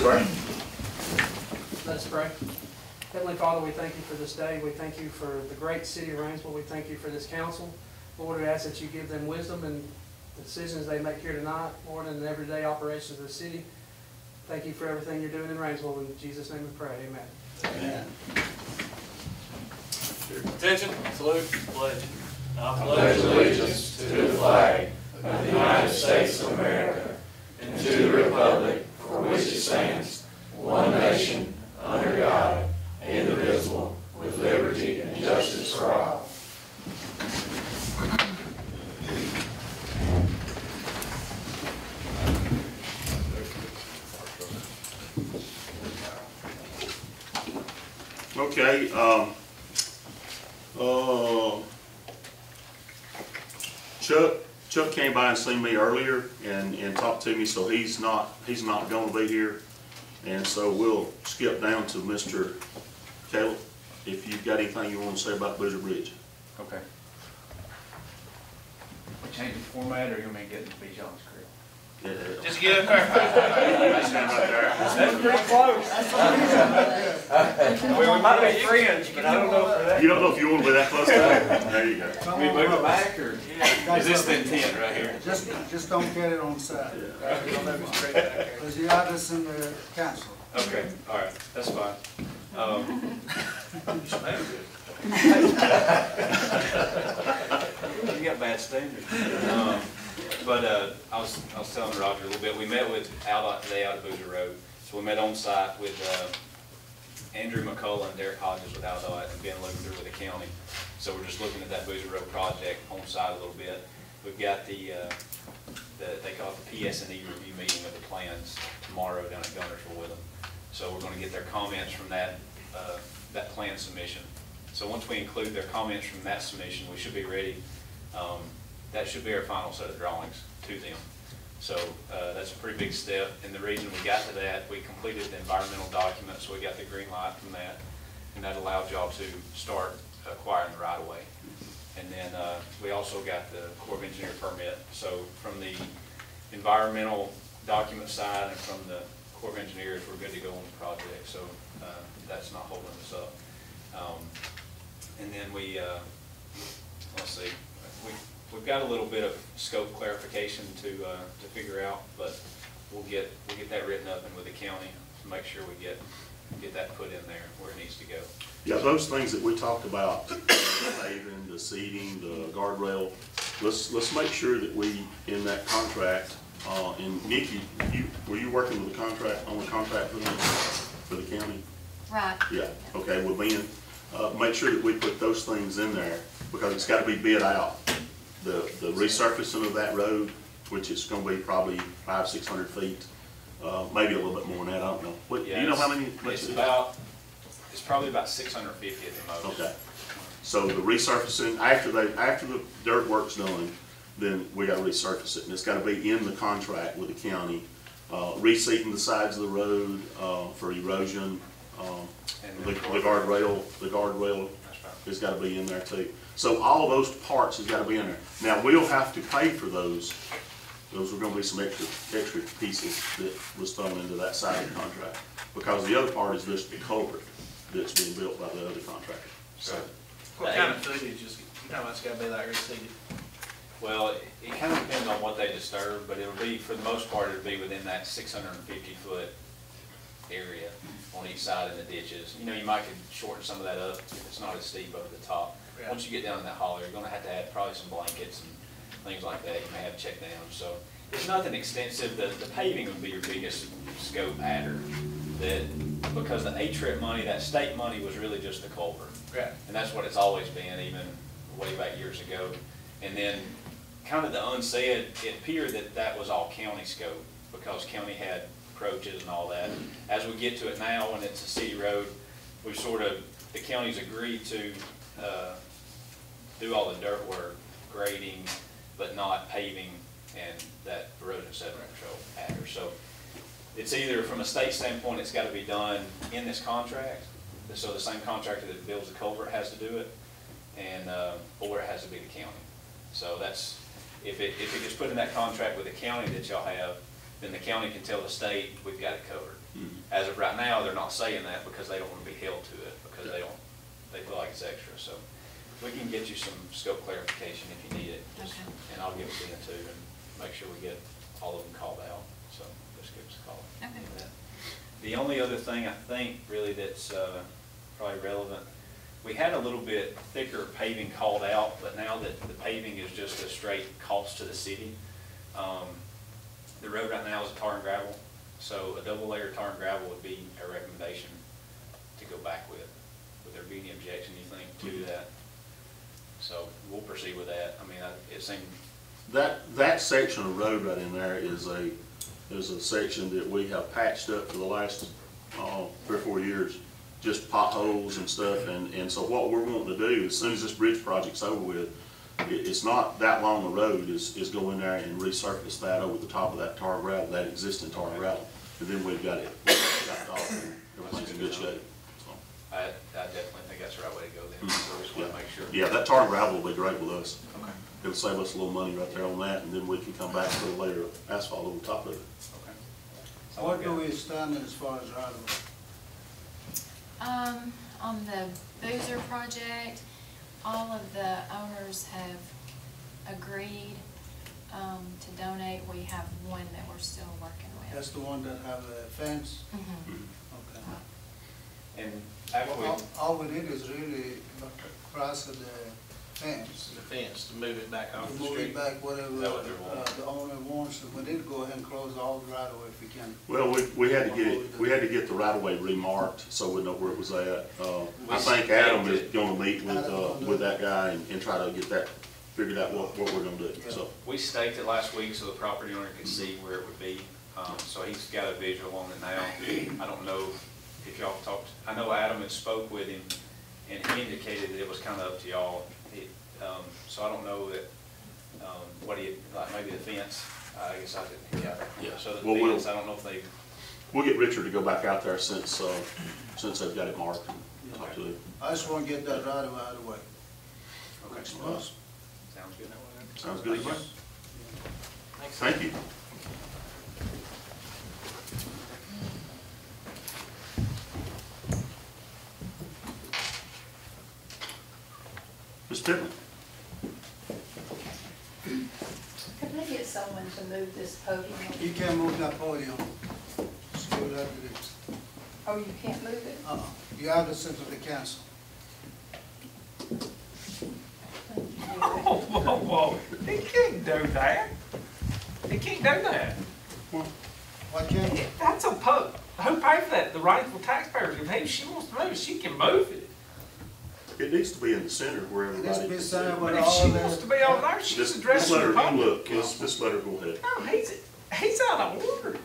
pray. Let us pray. Heavenly Father, we thank you for this day. We thank you for the great city of Rainsville. We thank you for this council. Lord, we ask that you give them wisdom in the decisions they make here tonight, Lord, in the everyday operations of the city. Thank you for everything you're doing in Rainsville. In Jesus' name we pray. Amen. Amen. Attention, salute, pledge. I pledge allegiance to the flag of the United States of America and to the republic for which it stands, one nation, under God, indivisible, with liberty and justice for all. Okay, Chuck came by and seen me earlier and talked to me, so he's not going to be here, and so we'll skip down to Mr. Caleb. If you've got anything you want to say about Boozer Bridge. Okay. Change the format, or you want me to get into Bijan's crib? Yeah. Just get up there. Stand right there. That's pretty close. We might be friends, but I don't know for that. You don't know if you want to be that close to him. There you go. We move it back, or is this the intent right here? Just don't get it on the side, because you got this in the council. Okay, all right, that's fine. You got bad standards. But I was telling Roger a little bit. We met with ALDOT today out at Boozer Road. So we met on site with Andrew McCullough and Derek Hodges with ALDOT and Ben Luther with the county. So we're just looking at that Boozer Road project on site a little bit. We've got they call it the PS&E review meeting of the plans tomorrow down at Gunnersville with them. So we're going to get their comments from that plan submission. So once we include their comments from that submission, we should be ready. That should be our final set of drawings to them. So that's a pretty big step. And the reason we got to that, we completed the environmental document, so we got the green light from that. And that allowed y'all to start acquiring the right of way. And then we also got the Corps of Engineer permit. So from the environmental document side and from the Corps of Engineers, we're good to go on the project. So that's not holding us up. And then let's see, we've got a little bit of scope clarification to figure out, but we'll get that written up and with the county to make sure we get that put in there where it needs to go. Yeah, those things that we talked about, the paving, the seating, the guardrail, let's make sure that we, in that contract, and Nikki, were you working with the contract, on the contract for the county? Right. Yeah, okay, well then, make sure that we put those things in there, because it's got to be bid out. The resurfacing of that road, which is going to be probably 500–600 feet, maybe a little bit more than that, I don't know. What, Yeah, do you know how many? It's probably about 650 at the most. Okay. So the resurfacing, after the dirt work's done, then we got to resurface it, and it's got to be in the contract with the county. Reseeding the sides of the road for erosion. The guardrail has got to be in there too. So all of those parts has got to be in there. Now we'll have to pay for those. Those are going to be some extra pieces that was thrown into that side of the contract, because the other part is just the culvert that's being built by the other contractor. So What kind of footage is, you know, it's got to be like reseeded? Well, it kind of depends on what they disturb, but it'll be, for the most part, it'll be within that 650-foot area on each side in the ditches. You know, you might could shorten some of that up if it's not as steep over the top. Yeah. Once you get down in that hollow, you're going to add probably some blankets and things like that. You may have to check down. So it's nothing extensive. The paving would be your biggest scope adder. Because the A-Trip money, that state money, was really just the culvert. Right. And that's what it's always been, even way back years ago. And then kind of the unsaid, it appeared that that was all county scope, because county had approaches and all that. As we get to it now, and it's a city road, we've the county's agreed to do all the dirt work, grading, but not paving and that erosion sediment control adder. So it's either, from a state standpoint, it's got to be done in this contract, so the same contractor that builds the culvert has to do it, and or it has to be the county. So that's, if it gets put in that contract with the county that y'all have, then the county can tell the state, we've got it covered. as of right now, they're not saying that because they don't want to be held to it, because they feel like it's extra, so. We can get you some scope clarification if you need it, just, and I'll give it to you too, and make sure we get all of them called out, so just give us a call. Okay. The only other thing I think really that's probably relevant, we had a little bit thicker paving called out, but now that the paving is just a straight cost to the city, the road right now is a tar and gravel, so a double layer tar and gravel would be a recommendation to go back with. Would there be any objection, you think, to that? So we'll proceed with that. I mean, it seemed. That section of road right in there is a section that we have patched up for the last 3 or 4 years, just potholes and stuff. And so what we're wanting to do, as soon as this bridge project's over with, it's not that long a road, is go in there and resurface that over the top of that tar and gravel, that existing tar and gravel. And then we've got it chopped off and everything's in good shape. I definitely think that's the right way to go then, so we just want to make sure. Yeah, that tar and gravel will be great with us. Okay. It'll save us a little money right there on that, and then we can come back with a layer of asphalt over the top of it. Okay. So what do we stand as far as right of way? On the Boozer project, all of the owners have agreed to donate. We have one that we're still working with. That's the one that have a fence? Mhm. Okay. And after we, All we need is really cross the fence. The fence, to move it back off To the move it street. back, whatever Is that what they're wanting? the owner wants, and we need to go ahead and close all the right of way if we can. Well, we had to get the right of way remarked so we know where it was at. I think Adam is gonna meet with that guy and try to get that figured out what we're gonna do, so. we staked it last week so the property owner could see where it would be. So he's got a visual on it now. I don't know if y'all talked, I know Adam had spoke with him and he indicated that it was kind of up to y'all. So I don't know that, what he, like maybe the fence, I guess I didn't, yeah. So the Well, fence, I don't know if they. We'll get Richard to go back out there since they've got it marked and talk to him. I just want to get that right of way out of the way. Okay. Sounds Sounds good. Sounds good to me. Thanks. Thank you. Ms. Pittman? Could I get someone to move this podium? You can't move that podium. Just leave it as it is. Oh, you can't move it? You have to send to the council. Whoa, whoa, whoa. He can't do that. He can't do that. Why can't you? That's a who paid for that? The Rainsville taxpayers. If she wants to move it, she can move it. It needs to be in the center where It needs everybody. to be can see signed it. with But if all she the. wants to be over there, she's Just addressing let the her, public. look, just let her go ahead. No, he's out of order.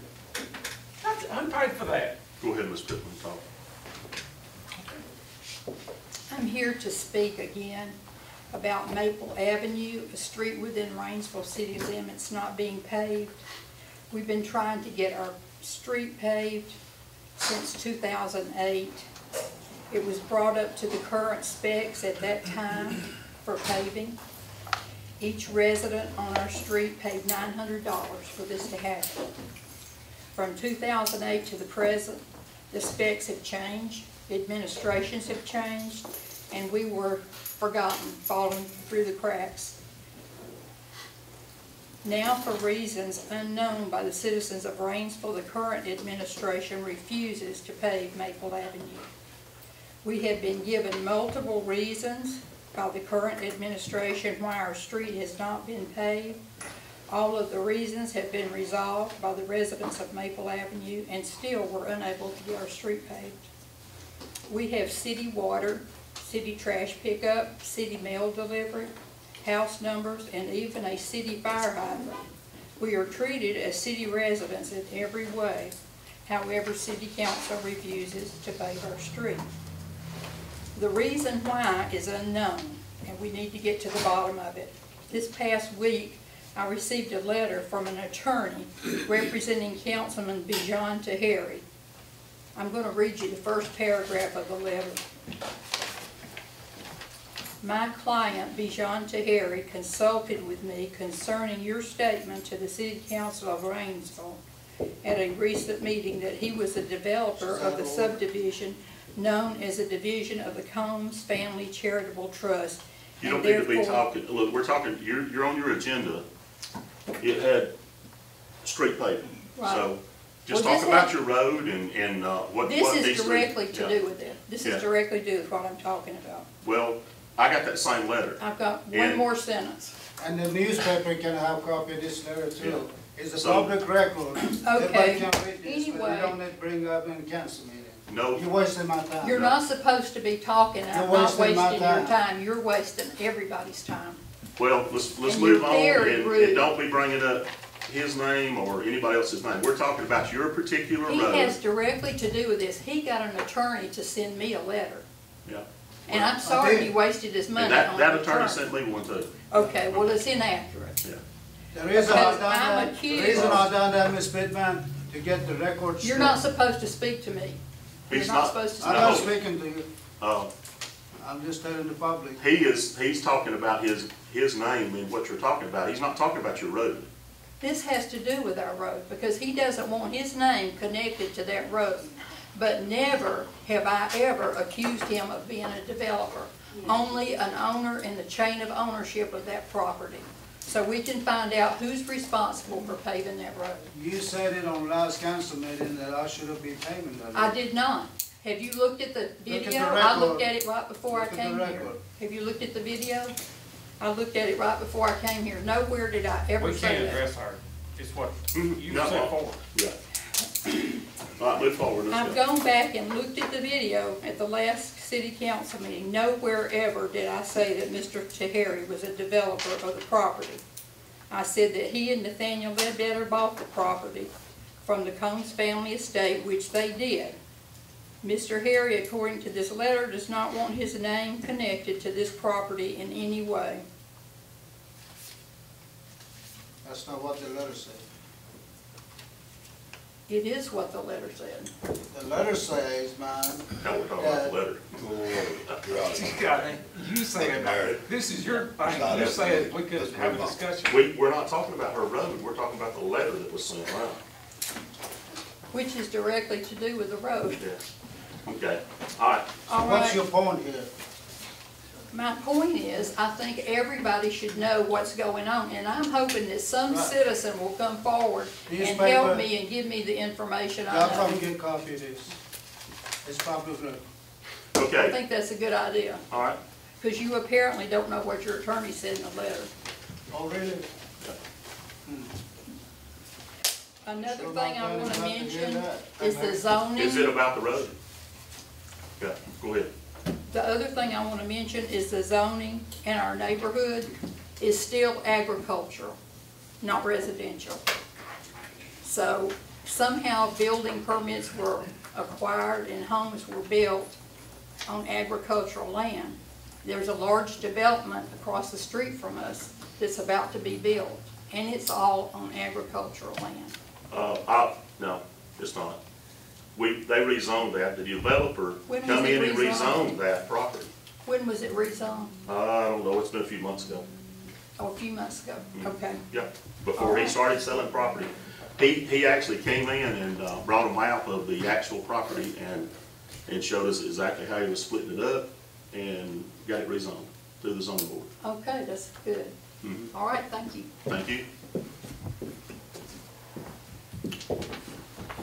Who paid for that? Go ahead, Ms. Pittman, talk. I'm here to speak again about Maple Avenue, a street within Rainsville city limits not being paved. We've been trying to get our street paved since 2008. It was brought up to the current specs at that time for paving. Each resident on our street paid $900 for this to happen. From 2008 to the present, the specs have changed, administrations have changed, and we were forgotten, falling through the cracks. Now, for reasons unknown by the citizens of Rainsville, the current administration refuses to pave Maple Avenue. We have been given multiple reasons by the current administration why our street has not been paved. All of the reasons have been resolved by the residents of Maple Avenue, and still we're unable to get our street paved. We have city water, city trash pickup, city mail delivery, house numbers, and even a city fire hydrant. We are treated as city residents in every way. However, city council refuses to pave our street. The reason why is unknown, and we need to get to the bottom of it. This past week, I received a letter from an attorney representing Councilman Bijan Tahiri. I'm going to read you the first paragraph of the letter. My client, Bijan Tahiri, consulted with me concerning your statement to the City Council of Rainsville at a recent meeting that he was a developer of the subdivision known as a division of the Combs Family Charitable Trust. You don't and need to be therefore- talking, look, we're talking, you're on your agenda. It had street paving. Right. So just Well, talk this about has- your road and what This needs is to be. directly to yeah. do with it. This Yeah. is directly to do with what I'm talking about. Well, I got that same letter. I've got one And- more sentence. And the newspaper can have copy of this letter too. It's a So- public record. Everybody Okay. can read this, but Anyway. you don't need to bring up in council meeting. No, You're wasting my time. You're not supposed to be talking, and I'm You're not wasting my wasting your time. time. You're wasting everybody's time. well, let's And move you're on very and rude. don't be bringing up his name or anybody else's name. We're talking about your particular He road. has directly to do with this. He got an attorney to send me a letter. Yeah. And I'm sorry did. he wasted his money And on that an attorney sent me one too. Okay, well, it's inaccurate. Yeah. The reason Because I done I'm that, accused- the reason I done that, Ms. Pittman, to get the record straight. You're not supposed to speak to me. You're He's not not- supposed to I'm speak. not No. speaking to you. I'm just telling the public. He's talking about his name and what you're talking about. He's not talking about your road. This has to do with our road, because he doesn't want his name connected to that road. But never have I ever accused him of being a developer. Only an owner in the chain of ownership of that property. So we can find out who's responsible for paving that road. You said it on last council meeting that I should have been paying that. I did not. Have you looked at the Look at video? the I looked record. at it right before I Look at the came here. record. Have you looked at the video? I looked at it right before I came here. Nowhere did I ever We say can't that. address her. It's what Mhm. you No. set forward. Yeah. All right, move forward. Let's I've go. gone back and looked at the video at the last city council meeting. Nowhere ever did I say that Mr. Tahari was a developer of the property. I said that he and Nathaniel Ledbetter bought the property from the Combs family estate, which they did. Mr. Harry, according to this letter, does not want his name connected to this property in any way. That's not what the letter said. It is what the letter said. The letter says, man, Now we're talking about the letter. You said, this is your thing, you said we could have a discussion. We're not talking about her road. We're talking about the letter that was sent around. Which is directly to do with the road. Yeah. Okay. All right. All what's right. your point here? My point is, I think everybody should know what's going on, and I'm hoping that some Right. citizen will come forward and Newspaper. help me and give me the information I Y'all know. probably get a copy of this. It's public record. I Okay. think that's a good idea, All right. because you apparently don't know what your attorney said in the letter. Oh, really? Another Sure thing not I want to glad enough to hear mention that. is the zoning. Is it about the road? Yeah, go ahead. The other thing I want to mention is the zoning in our neighborhood is still agricultural, not residential. So somehow building permits were acquired and homes were built on agricultural land. There's a large development across the street from us that's about to be built, and it's all on agricultural land. No, it's not. They rezoned that. The developer When was come it in and rezoned? rezoned that property. When was it rezoned? I don't know. It's been a few months ago. Oh, a few months ago, okay. Yeah, before he started selling property. He actually came in and brought a map of the actual property and showed us exactly how he was splitting it up and got it rezoned through the zoning board. Okay, that's good. Mhm. All right, thank you. Thank you.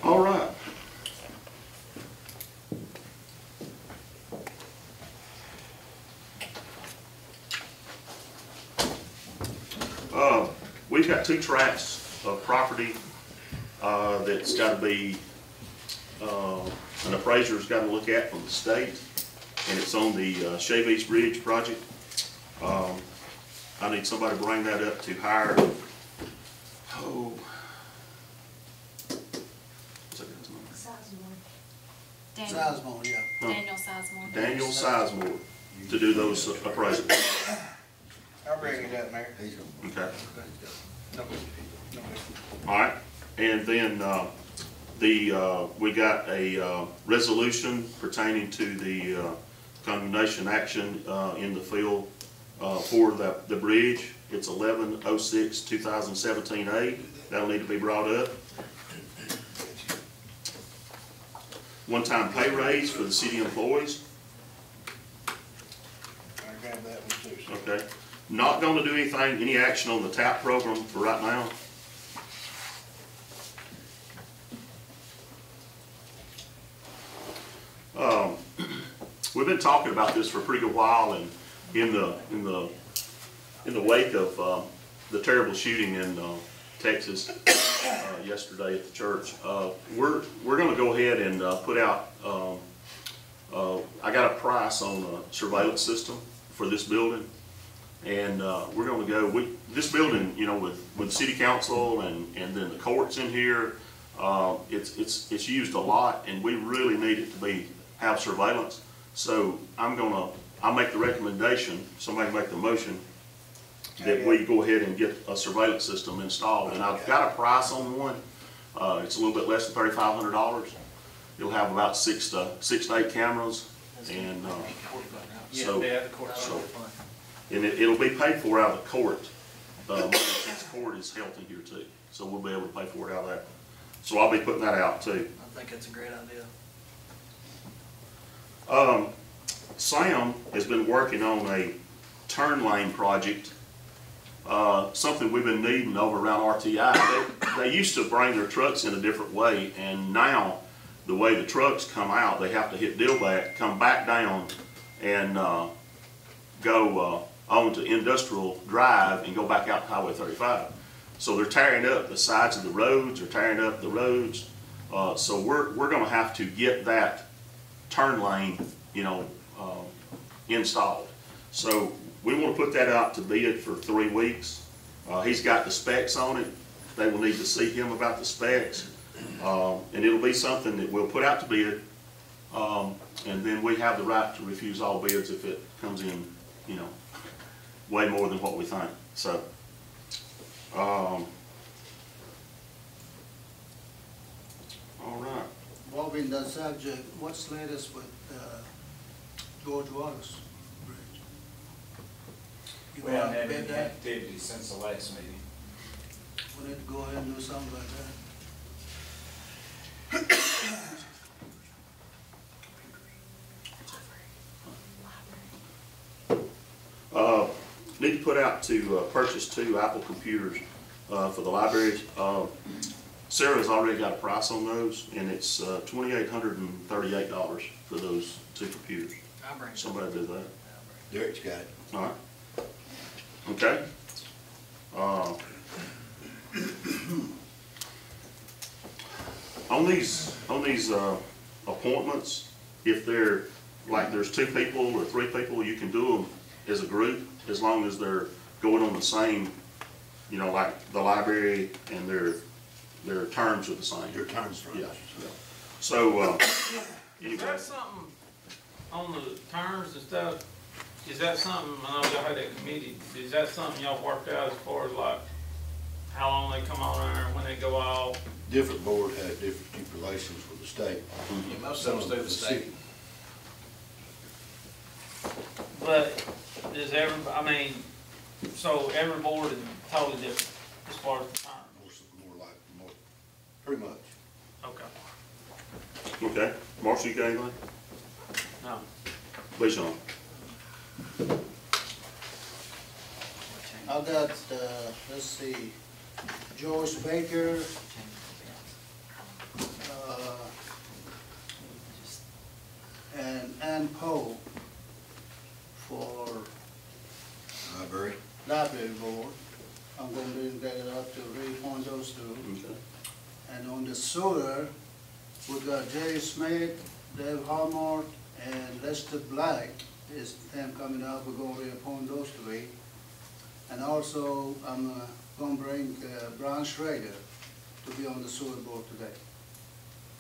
All right. We've got 2 tracts of property that's got to be, an appraiser's got to look at from the state, and it's on the Shavies Bridge project. I need somebody to bring that up to hire, what's that guy's name? Sizemore, yeah. Daniel Sizemore. Daniel Sizemore to do those appraisals. I'll bring it up, Mayor. Okay. No, All right, and then, we got a, resolution pertaining to the, condemnation action, in the field, for the bridge. It's 1106-2017A. That'll need to be brought up. one-time pay raise for the city employees. I grabbed that one too. Okay. Not gonna do anything, any action on the TAP program for right now. We've been talking about this for a pretty good while, and in the wake of the terrible shooting in Texas yesterday at the church, we're going to go ahead and put out. I got a price on a surveillance system for this building, and we're going to go. This building, you know, with city council and then the courts in here, it's used a lot, and we really need it to have surveillance. So I'll make the recommendation, somebody make the motion, that we go ahead and get a surveillance system installed. And I've got a price on one. It's a little bit less than $3,500. It'll have about six to 8 cameras, and it'll be paid for out of the court. This court is held in here too, so we'll be able to pay for it out of there. So I'll be putting that out too. I think it's a great idea. Sam has been working on a turn lane project, something we've been needing over around RTI. They used to bring their trucks in a different way, and now the way the trucks come out, they have to hit Dillback, come back down, and go on to Industrial Drive and go back out to Highway 35. So they're tearing up the sides of the roads, they're tearing up the roads. So we're going to have to get that turn lane, you know, installed. So we want to put that out to bid for 3 weeks. He's got the specs on it. They will need to see him about the specs. And it'll be something that we'll put out to bid. And then we have the right to refuse all bids if it comes in, you know, way more than what we think. So, all right. Bob, in that subject, what's the latest with George Wallace Bridge? You We haven't wanna had bid any that? activity since the last meeting. We need to go ahead and do something like that. Need to put out to purchase 2 Apple computers for the libraries. Sarah's already got a price on those, and it's $2,838 for those 2 computers. I'll bring it. Somebody do that. Derek's got it. All right. Okay. On these appointments, if they're like there's 2 people or 3 people, you can do them as a group as long as they're going on the same, you know, like the library and their terms are the same. Your terms, right? Yeah. So Is anyway, that something on the terms and stuff? Is that something, I know y'all had that committee, is that something y'all worked out as far as like how long they come on there and when they go off? Different board had different stipulations with the state. Yeah, most of them stay with the state. But does I mean, so every board is totally different as far as the term? More, pretty much. Okay. okay. Marshall, you got anything? No. Please, Sean. I got, let's see, George Baker, and Ann Poe for library board. I'm going to get it up to reappoint those 2. Okay. And on the sewer, we got Jerry Smith, Dave Hallmark, and Lester Black. Is them coming up, we're going to reappoint those 3. And also, I'm going to bring Brian Schrader to be on the sewer board today.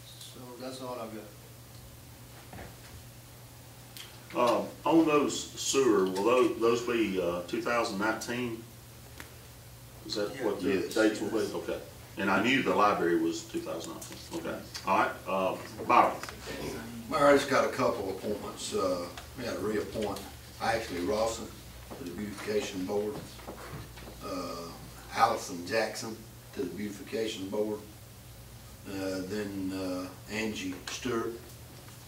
So that's all I've got. On those sewer, will those be 2019? Is that what the Yes. dates will be? Okay. And I knew the library was 2019. Okay. All right. Byron. Mary's got a couple appointments. We had to reappoint Ashley Rawson to the beautification board, Allison Jackson to the beautification board, then Angie Stewart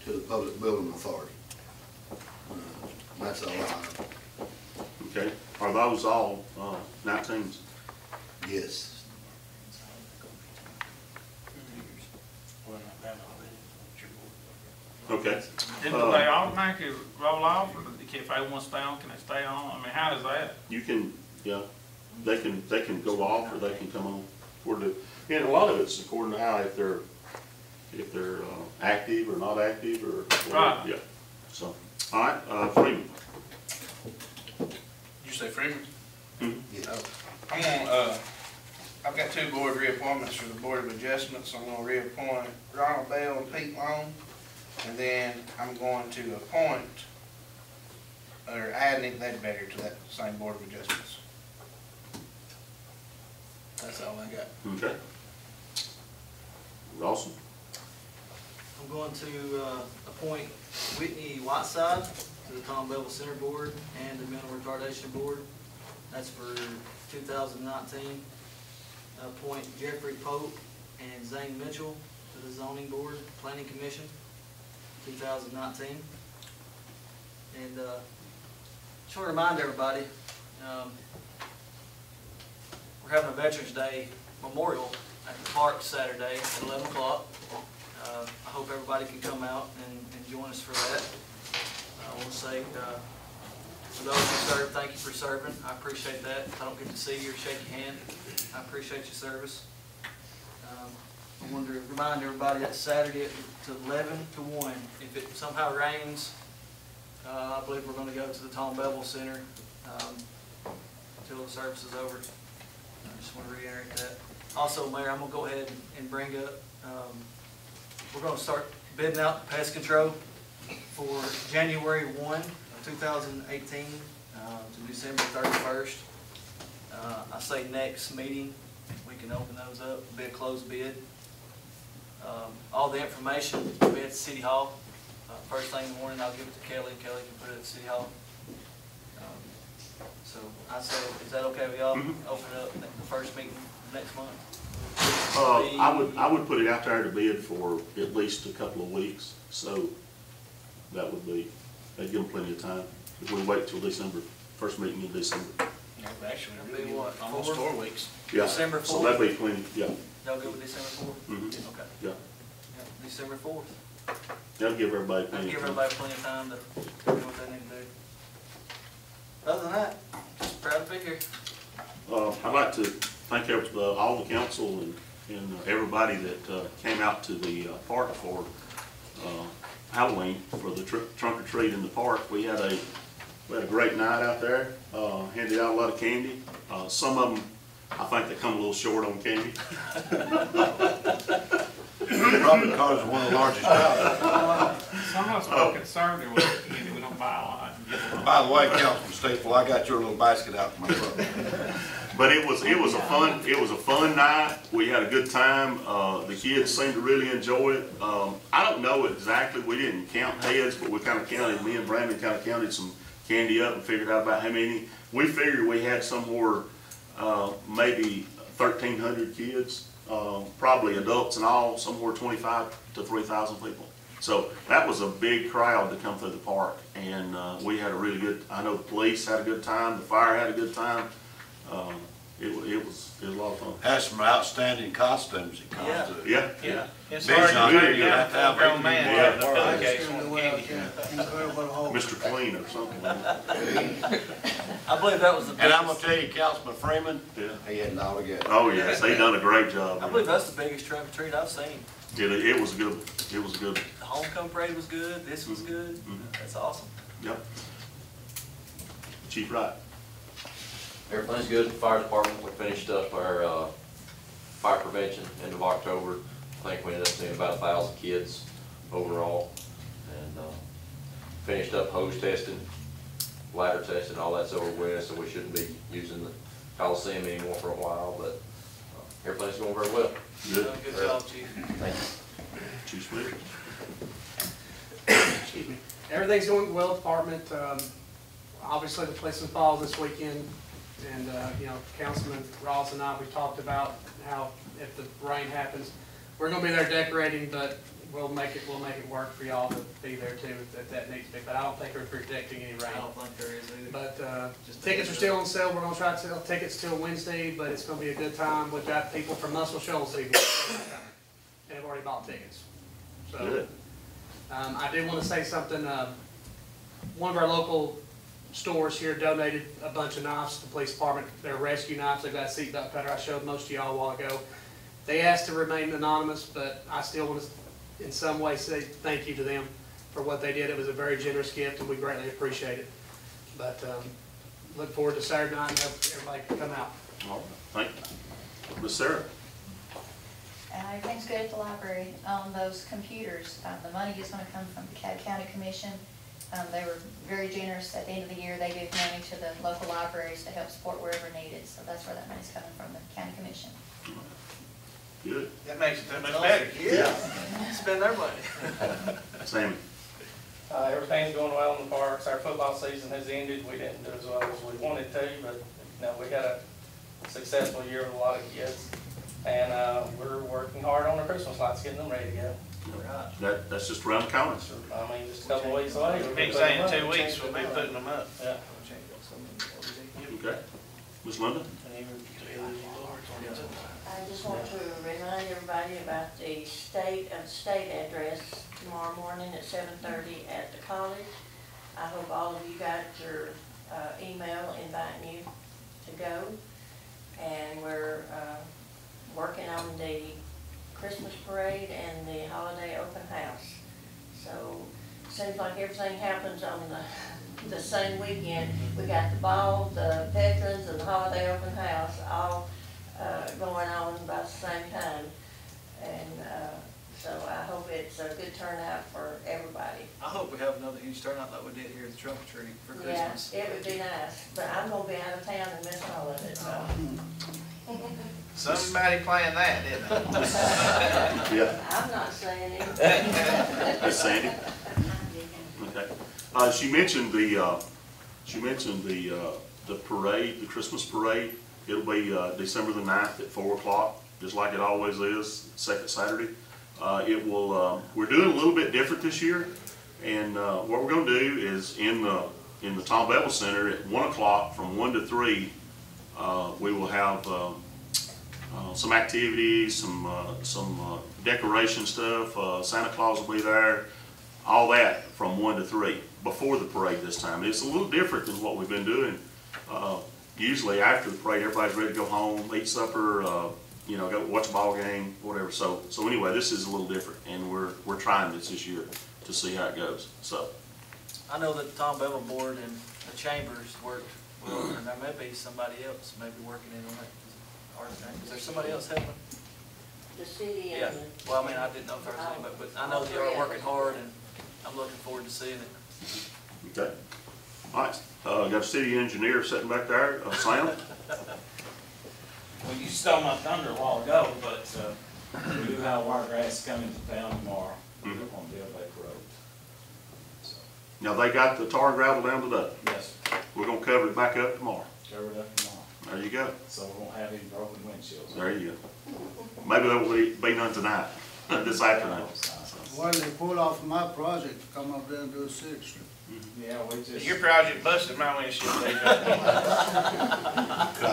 to the Public Building Authority. That's all I have. Okay, are those all 19s? Yes. Okay. Then do they automatically roll off, or if they want to stay on, can they stay on? I mean, how does that? You can, yeah, they can go off or they can come on. And a lot of it's according to how, if they're active or not active or whatever. Right. Yeah, so, all right, Freeman. Did you say Freeman? Yes. I'm gonna, I've got 2 board reappointments for the Board of Adjustments. I'm gonna reappoint Ronald Bell and Pete Long. And then I'm going to appoint, or add Nick Ledbetter to that same Board of Adjustments. That's all I got. Okay. Rawson. I'm going to appoint Whitney Whiteside to the Tom Bevel Center Board and the Mental Retardation Board. That's for 2019. Appoint Jeffrey Pope and Zane Mitchell to the Zoning Board, Planning Commission, 2019. And just want to remind everybody, we're having a Veterans Day memorial at the park Saturday at 11 o'clock. I hope everybody can come out and join us for that. I want to say, for those who serve, thank you for serving. I appreciate that. I don't get to see you or shake your hand. I appreciate your service. I wanted to remind everybody that Saturday to 11 to 1. If it somehow rains, I believe we're going to go to the Tom Bevel Center until the service is over. I just want to reiterate that. Also, Mayor, I'm going to go ahead and bring up, we're going to start bidding out pest control for January 1 of 2018 to December 31st. I say next meeting, we can open those up, be a closed bid. All the information will be at the City Hall. First thing in the morning, I'll give it to Kelly. Kelly can put it at the City Hall. So I say, is that okay with y'all? Open it up the first meeting next month? I would put it out there to bid for at least a couple of weeks, so that would be, that'd give them plenty of time. If we wait till December, first meeting in December. Actually, That'd be what, almost 4 weeks. Yeah, December so 4th? that'd be plenty, yeah. Y'all good with December 4th? Okay. Yeah, Yeah, December 4th. that'll give everybody That'll plenty give of time. everybody plenty of time to do what they need to do. Other than that, just proud to be here. I'd like to thank all the council and everybody that came out to the park for Halloween, for the trunk or treat in the park. We had a great night out there, handed out a lot of candy. Some of them, I think they come a little short on candy. Probably because of one of the largest crowds. Some of us are conservative with it, we don't buy a lot. By the way, Councilman Stateful, I got your little basket out for my truck. But it was a fun night. We had a good time. The kids seemed to really enjoy it. I don't know exactly. We didn't count heads, but we kind of counted. Me and Brandon kind of counted some candy up and figured out about how many. We figured we had somewhere maybe 1,300 kids, probably adults and all, somewhere 25 to 3,000 people. So that was a big crowd to come through the park, and we had a really good. I know the police had a good time. The fire had a good time. It was a lot of fun. Had some outstanding costumes that come Yeah. through. Yeah. It's Big hard John, to you figure have out to have a grown man. Yeah. Mr. Mr. Clean or something like that. I believe that was the biggest. And I'm gonna tell you, Councilman Freeman, Yeah. he had it all together. Oh yes, they done a great job. I believe that's the biggest trunk or treat I've seen. Yeah, it was good. It was good. The homecoming parade was good, this was good. That's awesome. Yep. Chief Wright. Everything's good. Fire department, we finished up our fire prevention end of October. I think we ended up seeing about 1,000 kids overall. And finished up hose testing, ladder testing, all that's over with, so we shouldn't be using the Coliseum anymore for a while, but everything's going very well. Good. Good job, Chief. Thank you. Chief Smith. Excuse me. Everything's going well, department. Obviously, the police and falls this weekend, and you know, Councilman Ross and I, we talked about how if the rain happens, we're going to be there decorating, but we'll make it work for y'all to be there too, if that needs to be, but I don't think we're predicting any I rain. don't think there is either. But, Just tickets are still on sale, we're gonna try to sell tickets till Wednesday, but it's gonna be a good time. We've got people from Muscle Shoals even, and have already bought tickets. So, Good. I did wanna say something, one of our local stores here donated a bunch of knives to the police department. They're rescue knives, they've got a seatbelt cutter, I showed most of y'all a while ago. They asked to remain anonymous, but I still want to, in some way, say thank you to them for what they did. It was a very generous gift, and we greatly appreciate it. But look forward to Saturday night and hope everybody can come out. All right, thank you. Ms. Sarah? Everything's good at the library. On those computers, the money is going to come from the DeKalb County Commission. They were very generous at the end of the year. They give money to the local libraries to help support wherever needed. So that's where that money's coming from, the county commission. Good. That makes it that much better. Yeah, spend their money. Sammy? Everything's going well in the parks. Our football season has ended. We didn't do as well as we wanted to, but no, we had a successful year with a lot of kids. And we're working hard on our Christmas lights, getting them ready to go. That's just around the corner. I mean, just a couple of weeks away. We've been saying 2 weeks, we'll be putting them up. Yeah. Okay. Ms. Linda? I just want to remind everybody about the state address tomorrow morning at 7:30 at the college. I hope all of you got your email inviting you to go. And we're working on the Christmas parade and the holiday open house. So seems like everything happens on the same weekend. We got the ball, the veterans, and the holiday open house all going on about the same time. And so I hope it's a good turnout for everybody. I hope we have another huge turnout like we did here at the Trunk Tree for Christmas. Yeah, it would be nice, but I'm gonna be out of town and miss all of it, so. Somebody planned that, didn't they? Yeah. I'm not saying anything. Ms. Sandy? Okay. She mentioned the parade, the Christmas parade. It'll be December the 9th at 4 o'clock, just like it always is, second Saturday. We're doing a little bit different this year, and what we're going to do is in the Tom Bevel Center at 1 o'clock from 1 to 3, we will have some activities, some decoration stuff. Santa Claus will be there. All that from 1 to 3 before the parade this time. It's a little different than what we've been doing. Usually after the parade, everybody's ready to go home, eat supper, go watch a ball game, whatever. So anyway, this is a little different, and we're trying this year to see how it goes. So I know that the Tom Bevel board and the chambers worked well, and there may be somebody else maybe working in on it. Is there somebody else helping? The city Yeah. and Well, I mean, I didn't know if there was anybody, but I know they are working hard, and I'm looking forward to seeing it. okay, all right. Got a city engineer sitting back there. Sam. Well, you stole my thunder a while ago, but we do have wiregrass coming to town tomorrow on Bill Lake Road. So, Now they got the tar and gravel down today. yes, We're gonna cover it back up tomorrow. cover it up tomorrow. There you go. So we won't have any broken windshields. There you go. Maybe there will be none tonight, this afternoon. Well, they pull off my project to come up there and do a city street. Yeah, we just. Your project busted my windshield.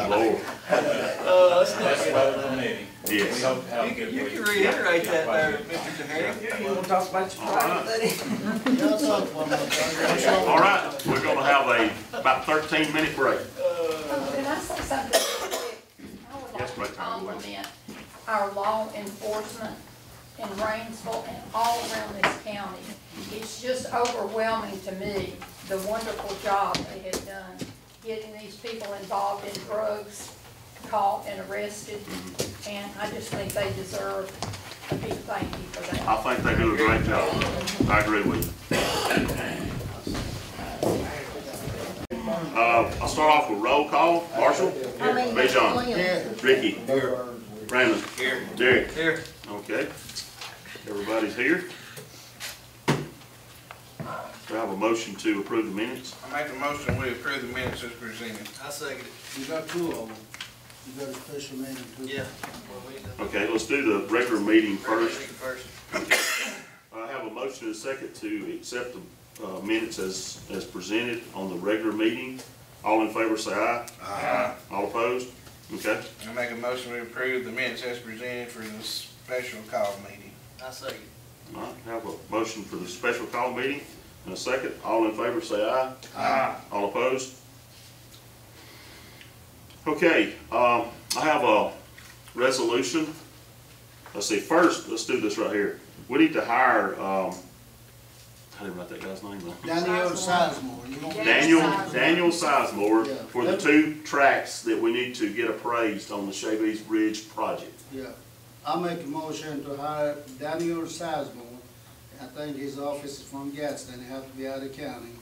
Lord. That's better than me. Yes. We hope to have a good You week. can reiterate that there, Mr. Tahari. You want to talk about your project, buddy? Yeah, I'll talk about my project. All right, we're gonna have about 13-minute break. Can I say something? I would Yes, like break to time, go ahead. compliment our law enforcement in Rainsville and all around this county. It's just overwhelming to me, the wonderful job they have done, getting these people involved in drugs, caught and arrested, and I just think they deserve a big thank you for that. I think they do a great job. I agree with you. I'll start off with roll call. Marshall? Ray John? Ricky? Brandon? Here. Derek? Here. Okay. Everybody's here. Do I have a motion to approve the minutes? I make a motion, we approve the minutes as presented. I second it. You got two of them. You got a special meeting too. Yeah. Okay, let's do the regular meeting first. First. motion and a second to accept the minutes as presented on the regular meeting. All in favor say aye. Aye. All opposed? Okay. I make a motion to approve the minutes as presented for the special call meeting. I second. All right, have a motion for the special call meeting and a second. All in favor say aye. Aye. All opposed? Okay, I have a resolution. Let's see, first, let's do this right here. We need to hire, I didn't write that guy's name though. Daniel Sizemore. You want- Daniel Sizemore Yeah. for the 2 tracks that we need to get appraised on the Shavies Bridge project. Yeah, I make a motion to hire Daniel Sizemore. I think his office is from Gadsden, he have to be out of county.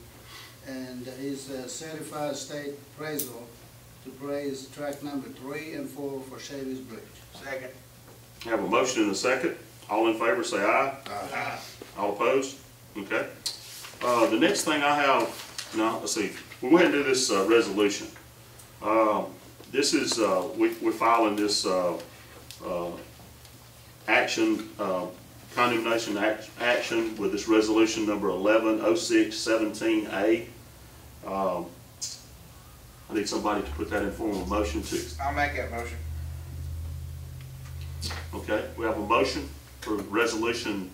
And he's a certified state appraiser to appraise track number 3 and 4 for Shavies Bridge. Second. Have a motion and a second. All in favor say aye. Aye. All opposed? Okay. The next thing I have, no, let's see, we'll go ahead and do this resolution. This is, we're filing this condemnation action with this resolution number 110617A. I need somebody to put that in form of motion too. I'll make that motion. Okay, we have a motion for resolution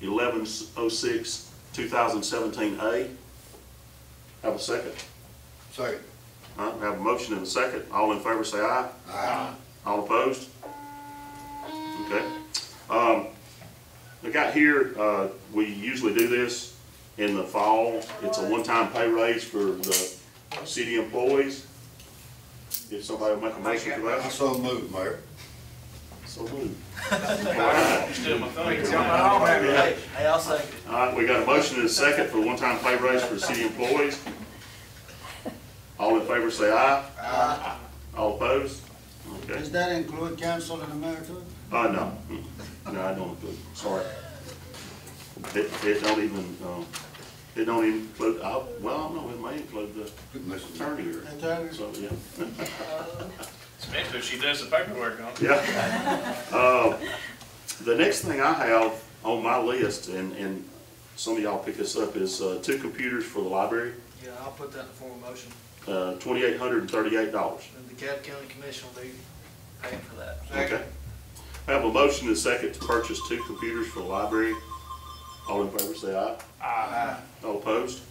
1106-2017A. Have a second. Second. All right, we have a motion and a second. All in favor say aye. Aye. All opposed? Okay. I got here, we usually do this in the fall. It's a one-time pay raise for the city employees. If somebody will make a motion for that. so moved, Mayor. So moved. Still my thumb. Hey, I'll second. All right, we got a motion and a second for a one-time pay raise for city employees. All in favor say aye. Aye. All opposed? Okay. Does that include council and America? No. No, I don't include, sorry. It don't even, include, well, no, it may include the attorney here. Attorney? So, yeah. Especially if she does the paperwork on it. Yeah. The next thing I have on my list, and some of y'all pick this up, is 2 computers for the library, Yeah, I'll put that in the form of motion. $2,838. And the Cobb County Commission will be paying for that. Okay. I have a motion and a second to purchase 2 computers for the library. All in favor say aye. Aye. All opposed?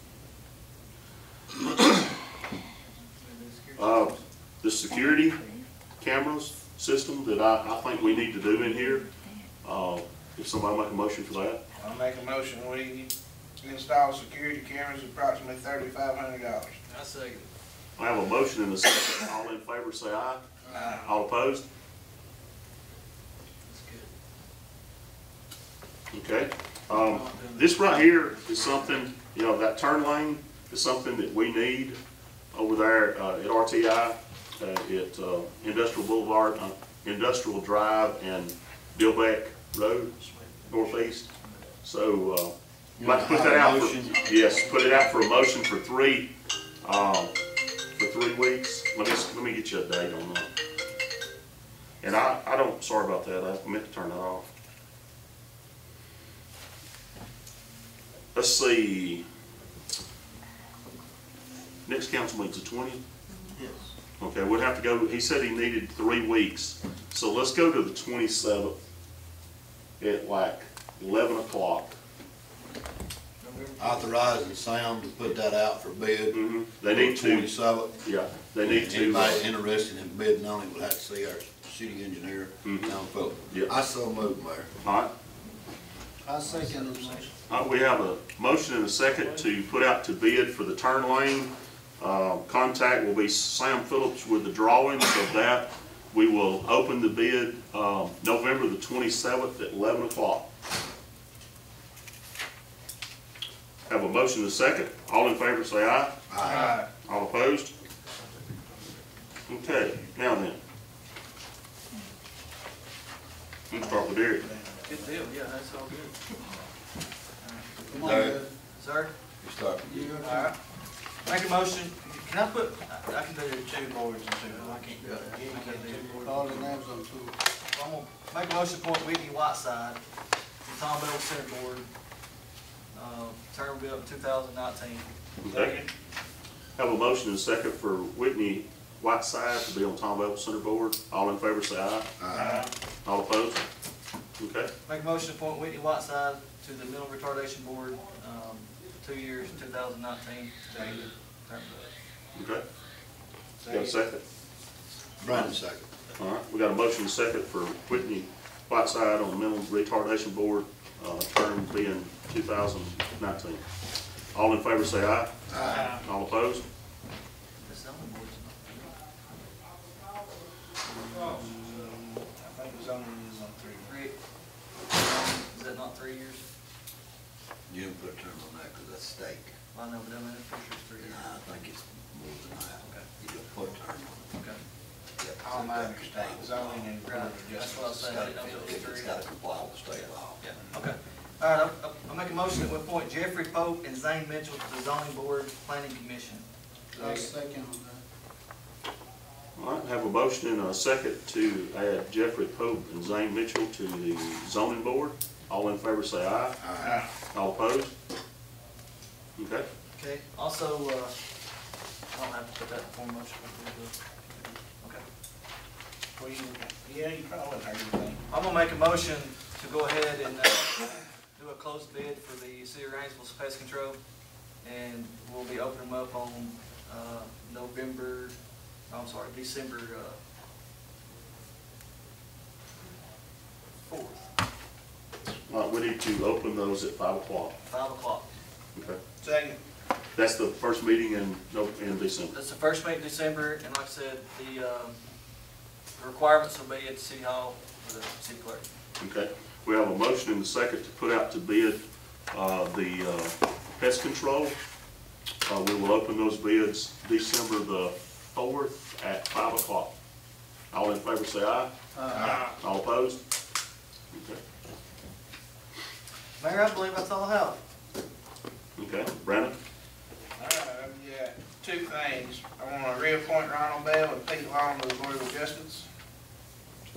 The security cameras system that I think we need to do in here, if somebody make a motion for that. I'll make a motion, we install security cameras approximately $3,500. I second. I have a motion and a second. All in favor say aye. Aye. All opposed? That's good. Okay. This right here is something, that turn lane is something that we need over there at RTI, at Industrial Boulevard, Industrial Drive and Billbeck Road, northeast. So, I'd like to put that out for, yes, put it out for a motion for 3 weeks. Let me get you a date on that. And I don't, sorry about that, I meant to turn that off. Let's see. Next council meeting's the 20th? Yes. Okay, we'd have to go, he said he needed 3 weeks. So let's go to the 27th at like 11 o'clock. Authorizing Sam to put that out for bid. They need to, 27th. yeah, they need to. Anybody interested in bidding on it will have to see our city engineer, Tom Phillips. Yeah. I so moved, Mayor. All right. I second the motion. We have a motion and a second to put out to bid for the turn lane. Contact will be Sam Phillips with the drawings of that. We will open the bid November the 27th at 11 o'clock. Have a motion and a second. All in favor say aye. Aye. All opposed? Okay, now then. We can start with Derek. Good deal, yeah, that's all good. Come on, Larry. Ed. Sir? You start with you. All right. Make a motion, can I put, I can do 2 boards and 2, I can't do it. I can't do 2 boards. All the names on 2. I'm gonna make a motion to appoint Whitney Whiteside to Tom Bell Center Board term will be up in 2019. Okay. Have a motion and a second for Whitney Whiteside to be on Tom Bevel Center Board. All in favor say aye. Aye. All opposed? Okay. Make a motion to appoint Whitney Whiteside to the Mental Retardation Board, 2 years, 2019. Term. Okay. Got a second? Brandon second. All right, we got a motion and a second for Whitney Whiteside on the Mental Retardation Board, term being 2019. All in favor say aye. Aye. All opposed? The zoning board's I think the zoning is on 3. Rick, is that not 3 years? You didn't put a term on that because that's state. I know, but I'm pretty sure it's 3 years. Nah, I think it's more than that. Okay. You don't put a term on it. Okay. Yep. All my state zoning and board of That's what I was saying. I didn't know if it was It's 3. got to comply with state law. Yeah, okay. All right, I'll make a motion that we appoint Jeffrey Pope and Zane Mitchell to the zoning board planning commission. I'll second on that. All right, have a motion and a second to add Jeffrey Pope and Zane Mitchell to the zoning board. All in favor say aye. Aye. All opposed? Okay. Okay, also, I don't have to put that in form motion. Okay. Well, yeah, you probably heard everything. I'm gonna make a motion to go ahead and do a closed bid for the City of Rainsville's pest control. And we'll be opening them up on December 4th, All right, we need to open those at 5 o'clock. 5 o'clock. Okay. Second. That's the first meeting in December. That's the first meeting in December, and like I said, the requirements will be at the City Hall for the city clerk. Okay. We have a motion and a second to put out to bid the pest control. We will open those bids December the 4th at 5 o'clock. All in favor say aye. Aye. All opposed? Okay. Mayor, I believe that's all I have. Okay. Brandon? All right, I've got 2 things. I want to reappoint Ronald Bell and Pete Long to the Board of Adjustments.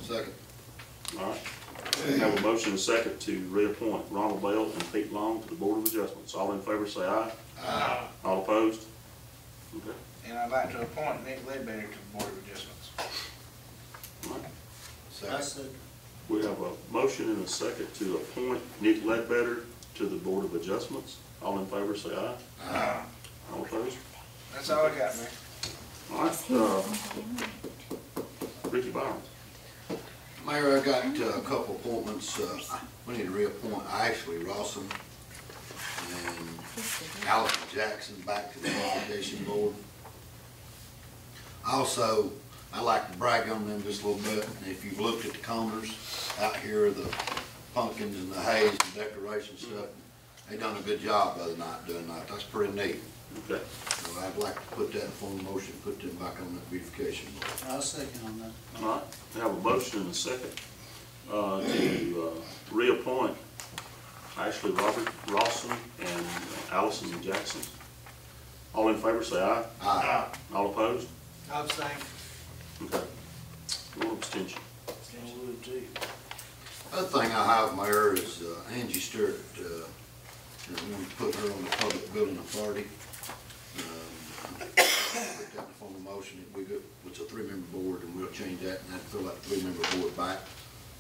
Second. All right. We have a motion and a second to reappoint Ronald Bell and Pete Long to the Board of Adjustments. All in favor say aye. Aye. All opposed? Okay. And I'd like to appoint Nick Ledbetter to the Board of Adjustments. All right. I Second. said, We have a motion and a second to appoint Nick Ledbetter to the Board of Adjustments. All in favor say aye. Aye. All opposed? That's all I got, Mayor. All right, Ricky Byron. Mayor, I got a couple appointments. We need to reappoint Ashley Rawson and Allison Jackson back to the Education Board. Also, I like to brag on them just a little bit. If you've looked at the corners out here, the pumpkins and the haze and decoration stuff, they done a good job the other night doing that. That's pretty neat. Okay. So I'd like to put that in form of motion, put them back on that beautification board. I'll second on that. All right, we have a motion and a second to reappoint Ashley Rawson and Allison Jackson. All in favor say aye. Aye. All opposed? I abstain. Okay. One abstention. Other thing I have, Mayor, is Angie Stewart. We want to put her on the Public Building Authority. Put that in the form of motion. It's a 3-member board, and we'll change that and fill that 3-member board back.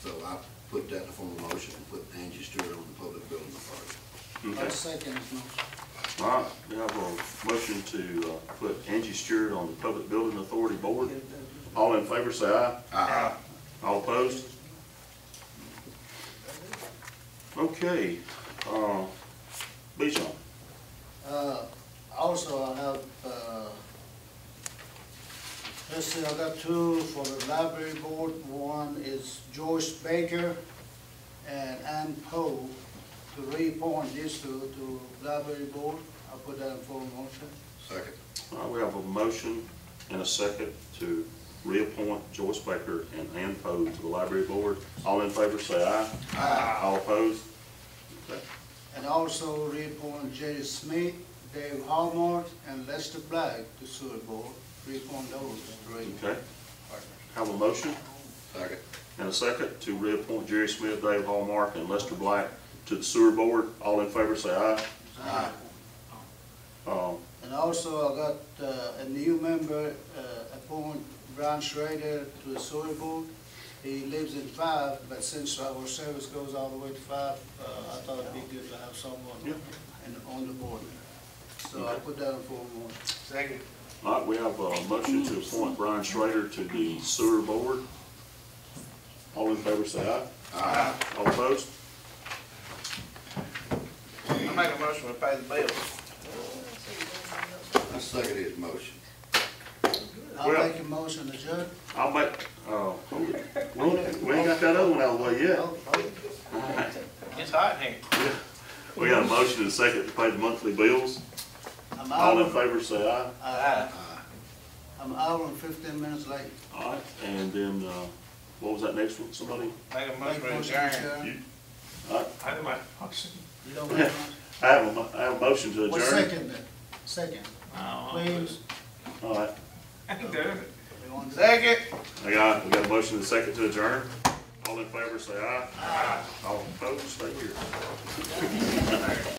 So I put that in the form of motion and put Angie Stewart on the Public Building Authority. I'll Okay. second his motion. All right, we have a motion to put Angie Stewart on the Public Building Authority Board. All in favor say aye. Aye. All opposed? Okay, Bijan. Also, I have, let's see, I got 2 for the library board. One is Joyce Baker and Ann Poe to reappoint these 2 to library board. I'll put that in form of motion. Second. All right, we have a motion and a second to reappoint Joyce Baker and Ann Poe to the library board. All in favor say aye. Aye. All opposed? Okay. And also reappoint Jerry Smith, Dave Hallmark, and Lester Black to sewer board. Reappoint those 3. Okay. Have a motion Second. and a second to reappoint Jerry Smith, Dave Hallmark, and Lester Black to the sewer board. All in favor, say aye. Aye. Um, And also I got a new member, appoint Brian Schrader to the sewer board. He lives in 5, but since our service goes all the way to 5, I thought it'd be good to have someone on the board. So I put that on for more. Second. All right, we have a motion to appoint Brian Schrader to the sewer board. All in favor, say aye. Aye. All opposed? I make a motion to pay the bills. I second his motion. I'll Well- make a motion to adjourn. I'll make, hold it. We ain't got that other one out of the way yet. Oh, oh. All right. It's hot in here. We got a motion and a second to pay the monthly bills. I'm All in out, favor, say aye. I'm hour and 15 minutes late. All right, and then, what was that next one? Somebody? Make a motion Make to motion adjourn. to adjourn. You? All right, I do my motion. You don't have one? I have a motion to Well, adjourn. second then. Second, Oh, please. All right, I can do it. We want to- Second. we got a motion and a second to adjourn. All in favor, say aye. Aye. All opposed, stay here.